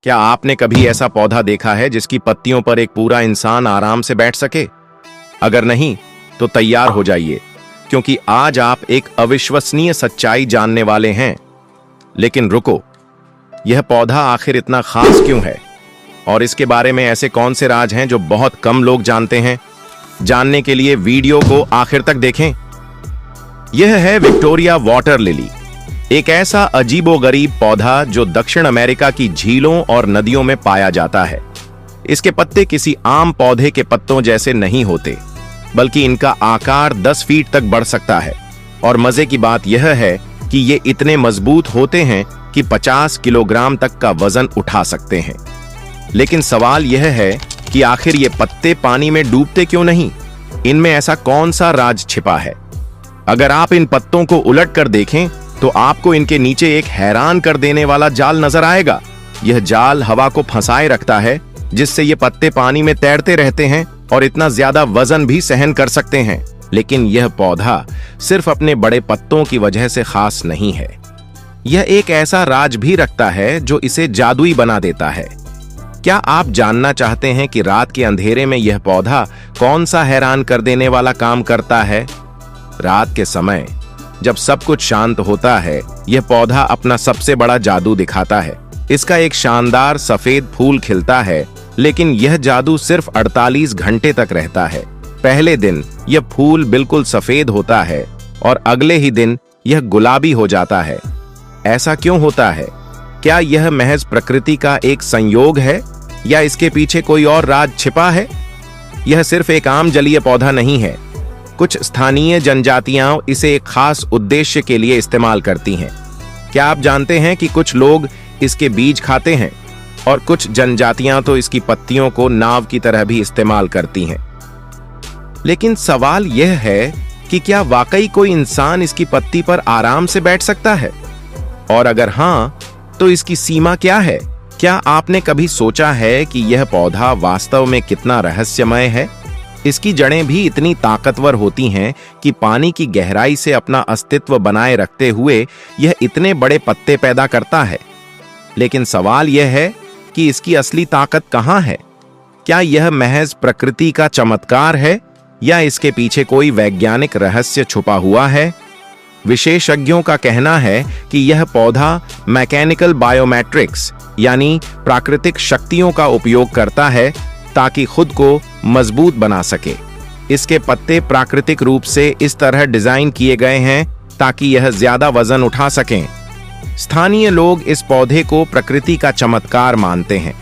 क्या आपने कभी ऐसा पौधा देखा है जिसकी पत्तियों पर एक पूरा इंसान आराम से बैठ सके? अगर नहीं, तो तैयार हो जाइए, क्योंकि आज आप एक अविश्वसनीय सच्चाई जानने वाले हैं। लेकिन रुको, यह पौधा आखिर इतना खास क्यों है? और इसके बारे में ऐसे कौन से राज हैं जो बहुत कम लोग जानते हैं? जानने के लिए वीडियो को आखिर तक देखें। यह है विक्टोरिया वाटर लिली, एक ऐसा अजीबोगरीब पौधा जो दक्षिण अमेरिका की झीलों और नदियों में पाया जाता है। इसके पत्ते किसी आम पौधे के पत्तों जैसे नहीं होते, बल्कि इनका आकार 10 फीट तक बढ़ सकता है। और मजे की बात यह है कि ये इतने मजबूत होते हैं कि 50 किलोग्राम तक का वजन उठा सकते हैं। लेकिन सवाल यह है कि आखिर ये पत्ते पानी में डूबते क्यों नहीं? इनमें ऐसा कौन सा राज छिपा है? अगर आप इन पत्तों को उलट कर देखें तो आपको इनके नीचे एक हैरान कर देने वाला जाल नजर आएगा। यह जाल हवा को फंसाए रखता है, जिससे ये पत्ते पानी में तैरते रहते हैं और इतना ज्यादा वजन भी सहन कर सकते हैं। लेकिन यह पौधा सिर्फ अपने बड़े पत्तों की वजह से खास नहीं है। यह एक ऐसा राज भी रखता है जो इसे जादुई बना देता है। क्या आप जानना चाहते हैं कि रात के अंधेरे में यह पौधा कौन सा हैरान कर देने वाला काम करता है? रात के समय जब सब कुछ शांत होता है, यह पौधा अपना सबसे बड़ा जादू दिखाता है। इसका एक शानदार सफेद फूल खिलता है, लेकिन यह जादू सिर्फ 48 घंटे तक रहता है। पहले दिन यह फूल बिल्कुल सफेद होता है और अगले ही दिन यह गुलाबी हो जाता है। ऐसा क्यों होता है? क्या यह महज प्रकृति का एक संयोग है या इसके पीछे कोई और राज छिपा है? यह सिर्फ एक आम जलीय पौधा नहीं है। कुछ स्थानीय जनजातियां इसे एक खास उद्देश्य के लिए इस्तेमाल करती हैं। क्या आप जानते हैं कि कुछ लोग इसके बीज खाते हैं और कुछ जनजातियां तो इसकी पत्तियों को नाव की तरह भी इस्तेमाल करती हैं? लेकिन सवाल यह है कि क्या वाकई कोई इंसान इसकी पत्ती पर आराम से बैठ सकता है? और अगर हां, तो इसकी सीमा क्या है? क्या आपने कभी सोचा है कि यह पौधा वास्तव में कितना रहस्यमय है? इसकी जड़ें भी इतनी ताकतवर होती हैं कि पानी की गहराई से अपना अस्तित्व बनाए रखते हुए यह इतने बड़े पत्ते पैदा करता है। लेकिन सवाल यह है कि इसकी असली ताकत कहाँ है? क्या यह महज प्रकृति का चमत्कार है या इसके पीछे कोई वैज्ञानिक रहस्य छुपा हुआ है? विशेषज्ञों का कहना है कि यह पौधा मैकेनिकल बायोमेट्रिक्स यानी प्राकृतिक शक्तियों का उपयोग करता है ताकि खुद को मजबूत बना सके। इसके पत्ते प्राकृतिक रूप से इस तरह डिजाइन किए गए हैं ताकि यह ज्यादा वजन उठा सकें। स्थानीय लोग इस पौधे को प्रकृति का चमत्कार मानते हैं।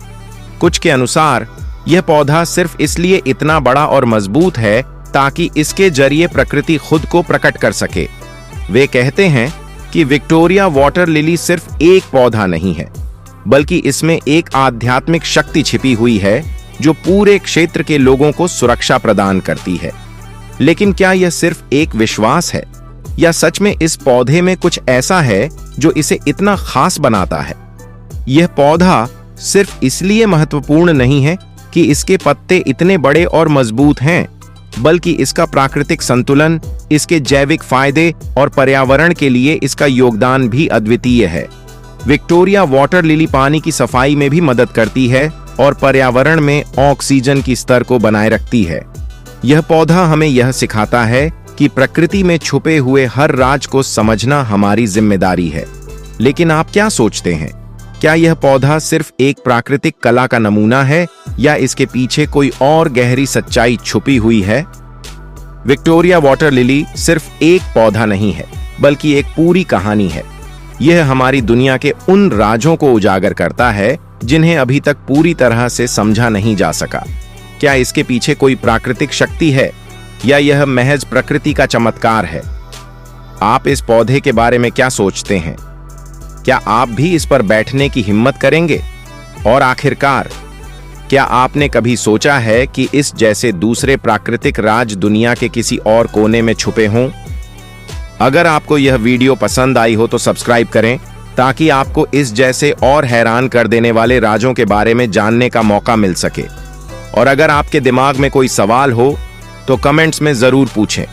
कुछ के अनुसार यह पौधा सिर्फ इसलिए इतना बड़ा और मजबूत है ताकि इसके जरिए प्रकृति खुद को प्रकट कर सके। वे कहते हैं कि विक्टोरिया वाटर लिली सिर्फ एक पौधा नहीं है, बल्कि इसमें एक आध्यात्मिक शक्ति छिपी हुई है जो पूरे क्षेत्र के लोगों को सुरक्षा प्रदान करती है। लेकिन क्या यह सिर्फ एक विश्वास है या सच में इस पौधे में कुछ ऐसा है जो इसे इतना खास बनाता है? यह पौधा सिर्फ इसलिए महत्वपूर्ण नहीं है कि इसके पत्ते इतने बड़े और मजबूत हैं, बल्कि इसका प्राकृतिक संतुलन, इसके जैविक फायदे और पर्यावरण के लिए इसका योगदान भी अद्वितीय है। विक्टोरिया वाटर लिली पानी की सफाई में भी मदद करती है और पर्यावरण में ऑक्सीजन की स्तर को बनाए रखती है। यह पौधा हमें यह सिखाता है कि प्रकृति में छुपे हुए हर राज को समझना हमारी जिम्मेदारी है। लेकिन आप क्या सोचते हैं? क्या यह पौधा सिर्फ एक प्राकृतिक कला का नमूना है या इसके पीछे कोई और गहरी सच्चाई छुपी हुई है? विक्टोरिया वाटर लिली सिर्फ एक पौधा नहीं है, बल्कि एक पूरी कहानी है। यह हमारी दुनिया के उन राजों को उजागर करता है जिन्हें अभी तक पूरी तरह से समझा नहीं जा सका। क्या इसके पीछे कोई प्राकृतिक शक्ति है या यह महज प्रकृति का चमत्कार है? आप इस पौधे के बारे में क्या सोचते हैं? क्या आप भी इस पर बैठने की हिम्मत करेंगे? और आखिरकार, क्या आपने कभी सोचा है कि इस जैसे दूसरे प्राकृतिक राज दुनिया के किसी और कोने में छुपे हों? अगर आपको यह वीडियो पसंद आई हो तो सब्सक्राइब करें ताकि आपको इस जैसे और हैरान कर देने वाले राजों के बारे में जानने का मौका मिल सके। और अगर आपके दिमाग में कोई सवाल हो तो कमेंट्स में जरूर पूछें।